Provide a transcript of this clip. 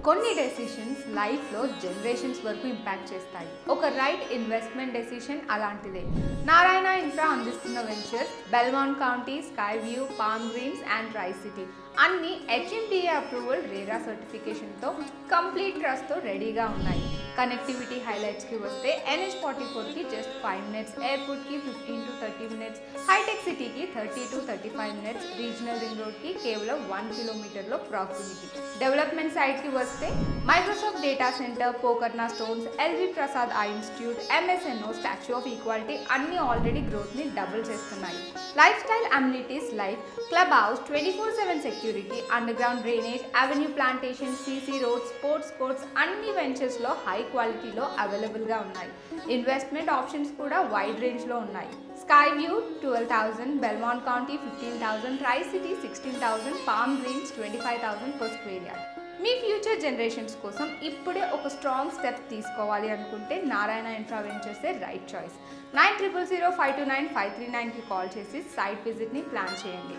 కొన్ని డెసిషన్స్ లైఫ్లో జనరేషన్స్ వరకు ఇంపాక్ట్ చేస్తాయి. ఒక రైట్ ఇన్వెస్ట్మెంట్ డెసిషన్ అలాంటిదే. నారాయణ ఇన్ఫ్రా అందిస్తున్న ventures Belmont County, Sky View, Palm Greens and Tri City అన్ని హెచ్ఎండిఏ అప్రూవల్, రేరా సర్టిఫికేషన్తో కంప్లీట్ ట్రస్ట్తో రెడీగా ఉన్నాయి. కనెక్టివిటీ హైలైట్స్కి వస్తే NH44కి జస్ట్ 5 మినిట్స్, ఎయిర్పోర్ట్కి 15 to 30 మినిట్స్, హైటెక్ సిటీకి 30 to 35 మినిట్స్, రీజనల్ రింగ్ రోడ్కి కేవలం 1 కిలోమీటర్లో ప్రాక్సిమిటీ. డెవలప్మెంట్ సైట్కి వస్తే Microsoft data centre, Pokarna stones, LV Prasad eye institute, MSNO, statue of equality అన్నీ ఆల్రెడీ గ్రోత్ని డబుల్ చేస్తున్నాయి. Lifestyle amenities like clubhouse, 24/7 security, underground drainage, avenue plantation, CC రోడ్స్, sports courts అన్ని వెంచర్స్లో హై క్వాలిటీలో అవైలబుల్గా ఉన్నాయి. ఇన్వెస్ట్మెంట్ ఆప్షన్స్ కూడా వైడ్ రేంజ్లో ఉన్నాయి. Sky View 12,000, Belmont County 15,000, Tri City 16,000, Palm Greens 25,000 per square yard. మీ ఫ్యూచర్ జనరేషన్స్ కోసం ఇప్పుడే ఒక స్ట్రాంగ్ స్టెప్ తీసుకోవాలి అనుకుంటే నారాయణ ఇన్ఫ్రా వెంచర్సే రైట్ చాయిస్. 90000529 539కి కాల్ చేసి సైట్ విజిట్ని ప్లాన్ చేయండి.